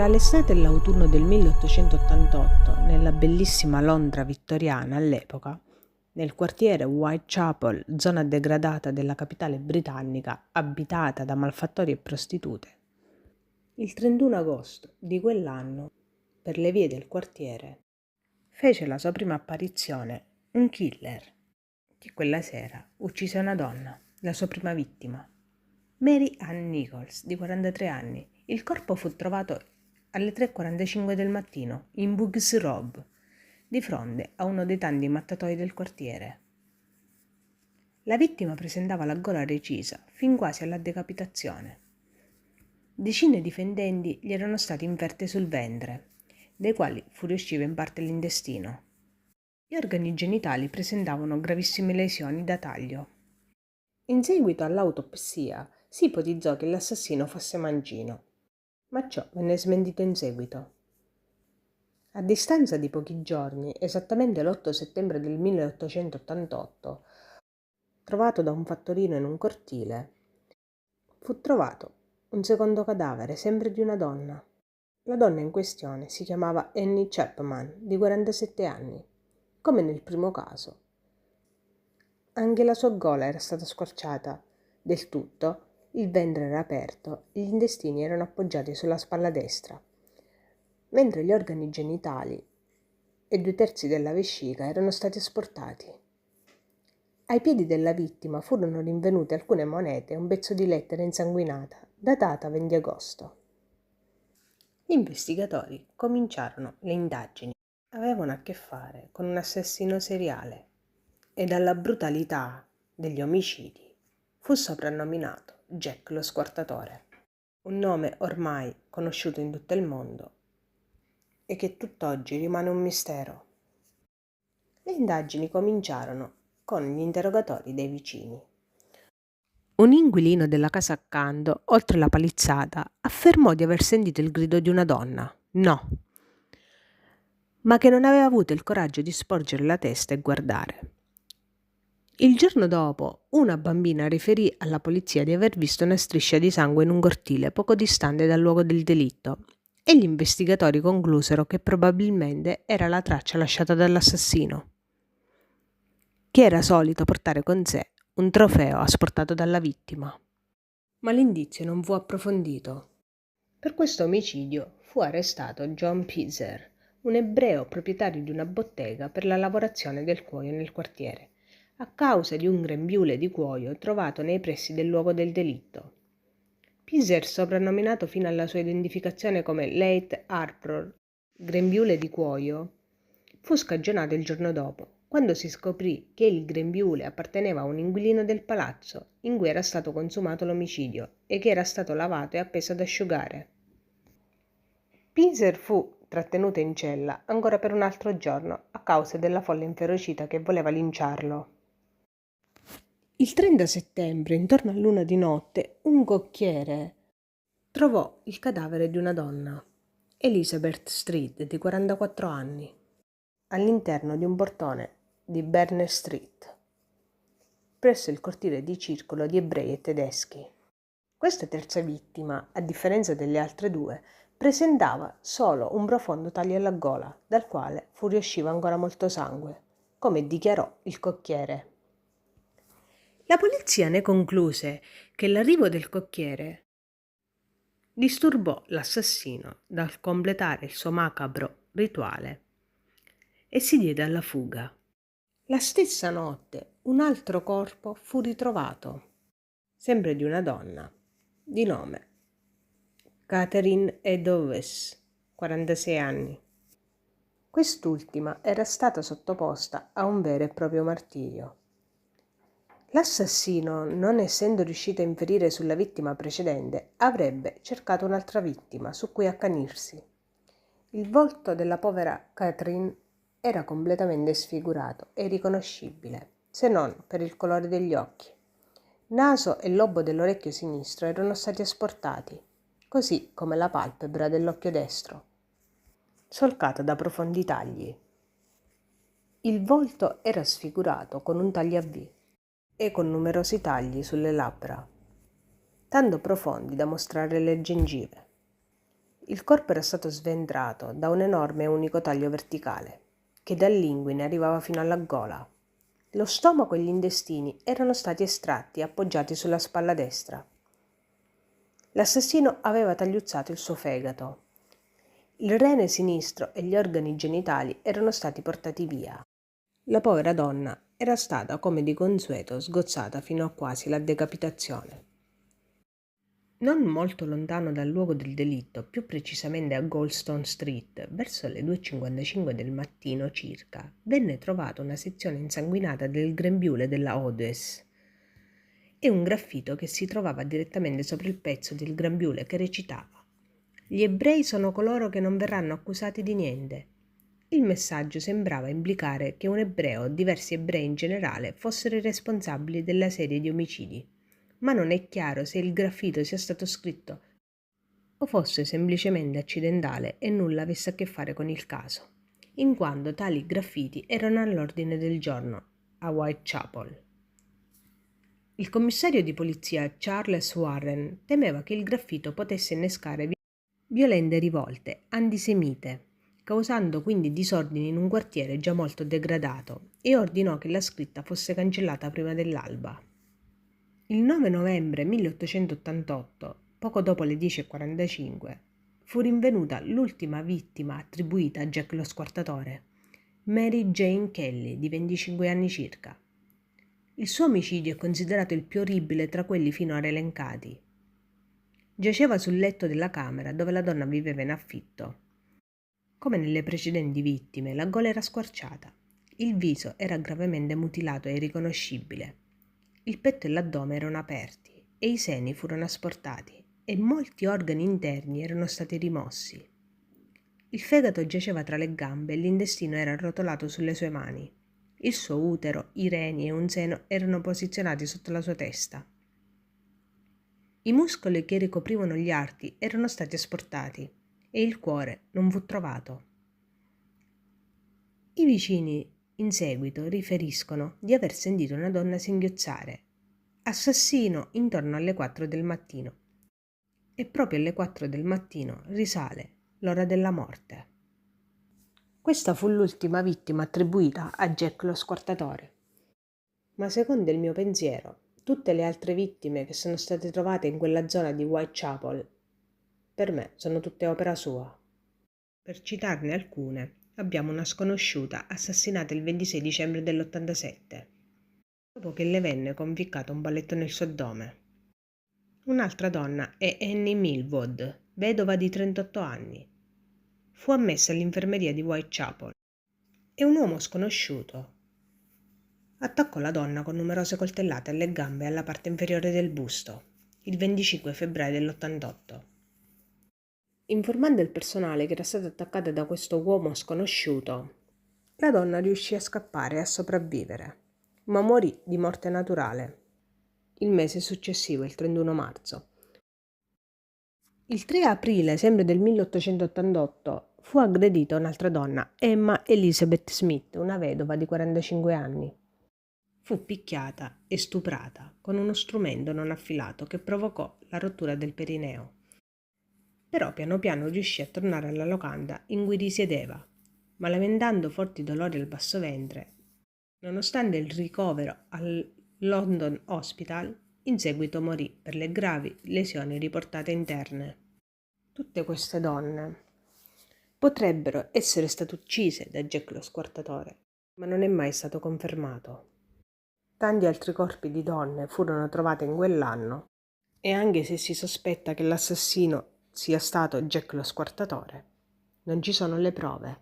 Tra l'estate e l'autunno del 1888, nella bellissima Londra vittoriana all'epoca, nel quartiere Whitechapel, zona degradata della capitale britannica, abitata da malfattori e prostitute, il 31 agosto di quell'anno, per le vie del quartiere, fece la sua prima apparizione un killer che quella sera uccise una donna, la sua prima vittima, Mary Ann Nichols, di 43 anni. Il corpo fu trovato alle 3:45 del mattino in Bugs Road, di fronte a uno dei tanti mattatoi del quartiere. La vittima presentava la gola recisa, fin quasi alla decapitazione. Decine di fendenti gli erano stati inferte sul ventre, dai quali fuoriusciva in parte l'intestino. Gli organi genitali presentavano gravissime lesioni da taglio. In seguito all'autopsia si ipotizzò che l'assassino fosse mangino, ma ciò venne smentito in seguito. A distanza di pochi giorni, esattamente l'8 settembre del 1888, trovato da un fattorino in un cortile, fu trovato un secondo cadavere, sempre di una donna. La donna in questione si chiamava Annie Chapman, di 47 anni. Come nel primo caso, anche la sua gola era stata squarciata del tutto, il ventre era aperto e gli intestini erano appoggiati sulla spalla destra, mentre gli organi genitali e 2/3 della vescica erano stati esportati. Ai piedi della vittima furono rinvenute alcune monete e un pezzo di lettera insanguinata, datata 20 agosto. Gli investigatori cominciarono le indagini. Avevano a che fare con un assassino seriale e dalla brutalità degli omicidi fu soprannominato Jack lo Squartatore, un nome ormai conosciuto in tutto il mondo e che tutt'oggi rimane un mistero. Le indagini cominciarono con gli interrogatori dei vicini. Un inquilino della casa accanto, oltre la palizzata, affermò di aver sentito il grido di una donna, no, ma che non aveva avuto il coraggio di sporgere la testa e guardare. Il giorno dopo, una bambina riferì alla polizia di aver visto una striscia di sangue in un cortile poco distante dal luogo del delitto e gli investigatori conclusero che probabilmente era la traccia lasciata dall'assassino, che era solito portare con sé un trofeo asportato dalla vittima. Ma l'indizio non fu approfondito. Per questo omicidio fu arrestato John Pizer, un ebreo proprietario di una bottega per la lavorazione del cuoio nel quartiere, a causa di un grembiule di cuoio trovato nei pressi del luogo del delitto. Pizer, soprannominato fino alla sua identificazione come Late Harper, grembiule di cuoio, fu scagionato il giorno dopo, quando si scoprì che il grembiule apparteneva a un inquilino del palazzo in cui era stato consumato l'omicidio e che era stato lavato e appeso ad asciugare. Pizer fu trattenuto in cella ancora per un altro giorno a causa della folla inferocita che voleva linciarlo. Il 30 settembre, intorno all'1 di notte, un cocchiere trovò il cadavere di una donna, Elizabeth Street, di 44 anni, all'interno di un portone di Berner Street, presso il cortile di circolo di ebrei e tedeschi. Questa terza vittima, a differenza delle altre due, presentava solo un profondo taglio alla gola, dal quale fuoriusciva ancora molto sangue, come dichiarò il cocchiere. La polizia ne concluse che l'arrivo del cocchiere disturbò l'assassino dal completare il suo macabro rituale e si diede alla fuga. La stessa notte un altro corpo fu ritrovato, sempre di una donna, di nome Catherine Eddowes, 46 anni. Quest'ultima era stata sottoposta a un vero e proprio martirio. L'assassino, non essendo riuscito a inferire sulla vittima precedente, avrebbe cercato un'altra vittima su cui accanirsi. Il volto della povera Catherine era completamente sfigurato e irriconoscibile, se non per il colore degli occhi. Naso e lobo dell'orecchio sinistro erano stati asportati, così come la palpebra dell'occhio destro, solcata da profondi tagli. Il volto era sfigurato con un taglio a V e con numerosi tagli sulle labbra, tanto profondi da mostrare le gengive. Il corpo era stato sventrato da un enorme e unico taglio verticale, che dall'inguine arrivava fino alla gola. Lo stomaco e gli intestini erano stati estratti e appoggiati sulla spalla destra. L'assassino aveva tagliuzzato il suo fegato. Il rene sinistro e gli organi genitali erano stati portati via. La povera donna era stata, come di consueto, sgozzata fino a quasi la decapitazione. Non molto lontano dal luogo del delitto, più precisamente a Goldstone Street, verso le 2:55 del mattino circa, venne trovata una sezione insanguinata del grembiule della Odes e un graffito che si trovava direttamente sopra il pezzo del grembiule che recitava: «Gli ebrei sono coloro che non verranno accusati di niente». Il messaggio sembrava implicare che un ebreo o diversi ebrei in generale fossero i responsabili della serie di omicidi, ma non è chiaro se il graffito sia stato scritto o fosse semplicemente accidentale e nulla avesse a che fare con il caso, in quanto tali graffiti erano all'ordine del giorno a Whitechapel. Il commissario di polizia Charles Warren temeva che il graffito potesse innescare violente rivolte antisemite, causando quindi disordini in un quartiere già molto degradato, e ordinò che la scritta fosse cancellata prima dell'alba. Il 9 novembre 1888, poco dopo le 10:45, fu rinvenuta l'ultima vittima attribuita a Jack lo Squartatore, Mary Jane Kelly, di 25 anni circa. Il suo omicidio è considerato il più orribile tra quelli finora elencati. Giaceva sul letto della camera dove la donna viveva in affitto. Come nelle precedenti vittime, la gola era squarciata, il viso era gravemente mutilato e irriconoscibile. Il petto e l'addome erano aperti e i seni furono asportati e molti organi interni erano stati rimossi. Il fegato giaceva tra le gambe e l'intestino era arrotolato sulle sue mani. Il suo utero, i reni e un seno erano posizionati sotto la sua testa. I muscoli che ricoprivano gli arti erano stati asportati e il cuore non fu trovato. I vicini in seguito riferiscono di aver sentito una donna singhiozzare «assassino» intorno alle 4 del mattino, e proprio alle 4 del mattino risale l'ora della morte. Questa fu l'ultima vittima attribuita a Jack lo Squartatore. Ma secondo il mio pensiero, tutte le altre vittime che sono state trovate in quella zona di Whitechapel, per me sono tutte opera sua. Per citarne alcune, abbiamo una sconosciuta assassinata il 26 dicembre dell'87, dopo che le venne conficcato un balletto nel suo addome. Un'altra donna è Annie Millwood, vedova di 38 anni. Fu ammessa all'infermeria di Whitechapel e un uomo sconosciuto attaccò la donna con numerose coltellate alle gambe e alla parte inferiore del busto, il 25 febbraio dell'88. Informando il personale che era stata attaccata da questo uomo sconosciuto, la donna riuscì a scappare e a sopravvivere, ma morì di morte naturale il mese successivo, il 31 marzo. Il 3 aprile, sempre del 1888, fu aggredita un'altra donna, Emma Elizabeth Smith, una vedova di 45 anni. Fu picchiata e stuprata con uno strumento non affilato che provocò la rottura del perineo. Però piano piano riuscì a tornare alla locanda in cui risiedeva, ma lamentando forti dolori al basso ventre, nonostante il ricovero al London Hospital, in seguito morì per le gravi lesioni riportate interne. Tutte queste donne potrebbero essere state uccise da Jack lo Squartatore, ma non è mai stato confermato. Tanti altri corpi di donne furono trovati in quell'anno e anche se si sospetta che l'assassino sia stato Jack lo Squartatore, non ci sono le prove,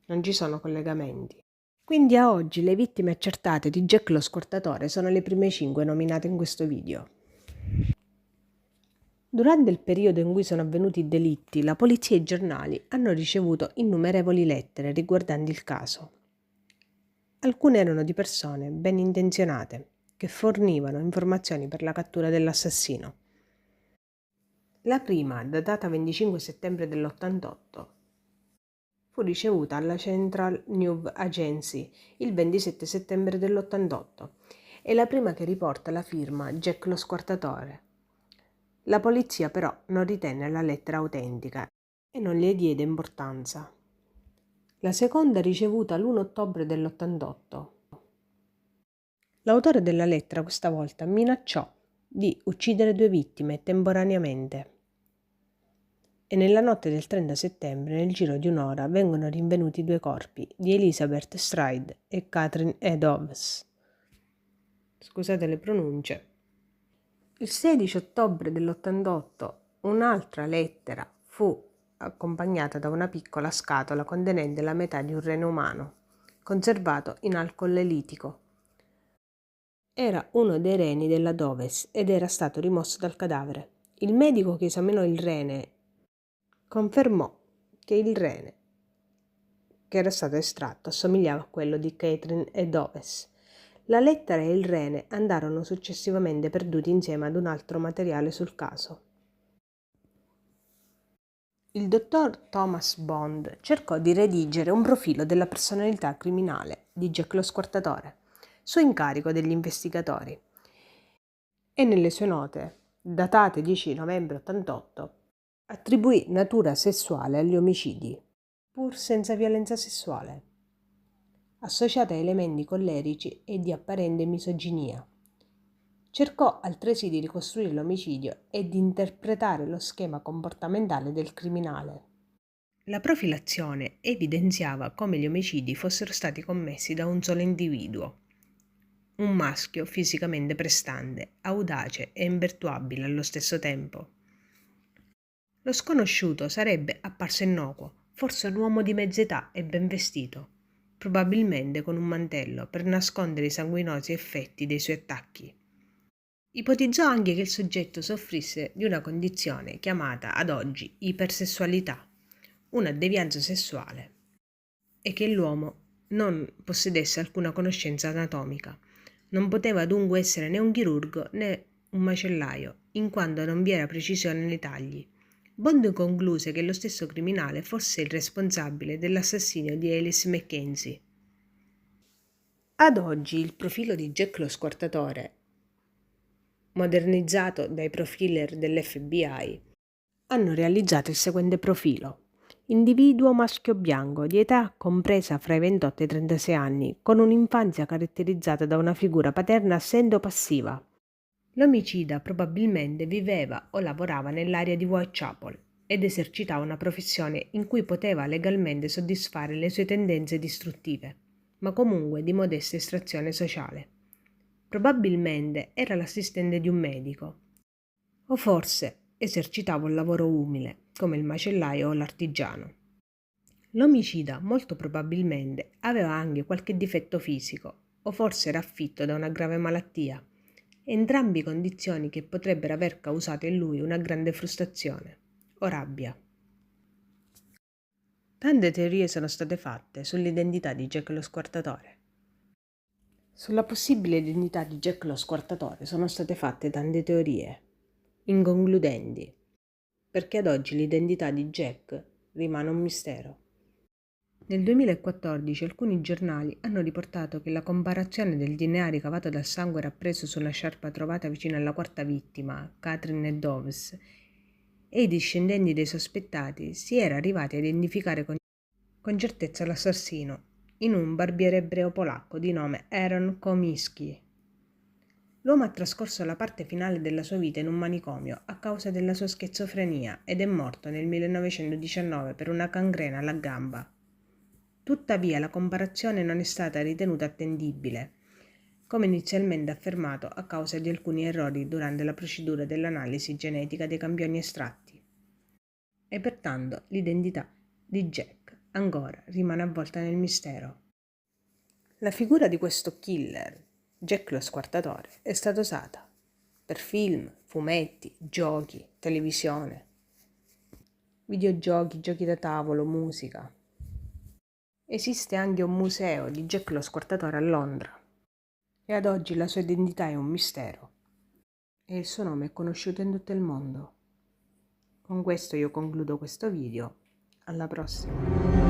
non ci sono collegamenti. Quindi a oggi le vittime accertate di Jack lo Squartatore sono le prime 5 nominate in questo video. Durante il periodo in cui sono avvenuti i delitti, la polizia e i giornali hanno ricevuto innumerevoli lettere riguardanti il caso. Alcune erano di persone ben intenzionate che fornivano informazioni per la cattura dell'assassino. La prima, datata 25 settembre dell'88, fu ricevuta alla Central News Agency il 27 settembre dell'88. È la prima che riporta la firma Jack lo Squartatore. La polizia però non ritenne la lettera autentica e non gli diede importanza. La seconda ricevuta l'1 ottobre dell'88. L'autore della lettera questa volta minacciò di uccidere 2 vittime temporaneamente. E nella notte del 30 settembre, nel giro di un'ora, vengono rinvenuti 2 corpi di Elizabeth Stride e Catherine Eddowes. Scusate le pronunce. Il 16 ottobre dell'88 un'altra lettera fu accompagnata da una piccola scatola contenente la metà di un rene umano, conservato in alcol elitico. Era uno dei reni della Doves ed era stato rimosso dal cadavere. Il medico che esaminò il rene confermò che il rene che era stato estratto assomigliava a quello di Catherine Eddowes. La lettera e il rene andarono successivamente perduti insieme ad un altro materiale sul caso. Il dottor Thomas Bond cercò di redigere un profilo della personalità criminale di Jack lo Squartatore, su incarico degli investigatori, e nelle sue note, datate 10 novembre 88, attribuì natura sessuale agli omicidi, pur senza violenza sessuale, associata a elementi collerici e di apparente misoginia. Cercò altresì di ricostruire l'omicidio e di interpretare lo schema comportamentale del criminale. La profilazione evidenziava come gli omicidi fossero stati commessi da un solo individuo, un maschio fisicamente prestante, audace e imperturbabile allo stesso tempo. Lo sconosciuto sarebbe apparso innocuo, forse un uomo di mezza età e ben vestito, probabilmente con un mantello per nascondere i sanguinosi effetti dei suoi attacchi. Ipotizzò anche che il soggetto soffrisse di una condizione chiamata ad oggi ipersessualità, una devianza sessuale, e che l'uomo non possedesse alcuna conoscenza anatomica. Non poteva dunque essere né un chirurgo né un macellaio, in quanto non vi era precisione nei tagli. Bond concluse che lo stesso criminale fosse il responsabile dell'assassinio di Alice Mackenzie. Ad oggi il profilo di Jack lo Squartatore, modernizzato dai profiler dell'FBI, hanno realizzato il seguente profilo. Individuo maschio bianco, di età compresa fra i 28 e i 36 anni, con un'infanzia caratterizzata da una figura paterna assente o passiva. L'omicida probabilmente viveva o lavorava nell'area di Whitechapel ed esercitava una professione in cui poteva legalmente soddisfare le sue tendenze distruttive, ma comunque di modesta estrazione sociale. Probabilmente era l'assistente di un medico, o forse esercitava un lavoro umile, come il macellaio o l'artigiano. L'omicida molto probabilmente aveva anche qualche difetto fisico, o forse era afflitto da una grave malattia, entrambi condizioni che potrebbero aver causato in lui una grande frustrazione o rabbia. Tante teorie sono state fatte sull'identità di Jack lo Squartatore. Sulla possibile identità di Jack lo Squartatore sono state fatte tante teorie, inconcludenti, perché ad oggi l'identità di Jack rimane un mistero. Nel 2014 alcuni giornali hanno riportato che la comparazione del DNA ricavato dal sangue rappreso su una sciarpa trovata vicino alla quarta vittima, Catherine Eddowes, e i discendenti dei sospettati si era arrivati a identificare con certezza l'assassino in un barbiere ebreo polacco di nome Aaron Komiński. L'uomo ha trascorso la parte finale della sua vita in un manicomio a causa della sua schizofrenia ed è morto nel 1919 per una gangrena alla gamba. Tuttavia la comparazione non è stata ritenuta attendibile, come inizialmente affermato a causa di alcuni errori durante la procedura dell'analisi genetica dei campioni estratti. E pertanto l'identità di Jack ancora rimane avvolta nel mistero. La figura di questo killer, Jack lo Squartatore, è stata usata per film, fumetti, giochi, televisione, videogiochi, giochi da tavolo, musica. Esiste anche un museo di Jack lo Squartatore a Londra e ad oggi la sua identità è un mistero e il suo nome è conosciuto in tutto il mondo. Con questo io concludo questo video. Alla prossima!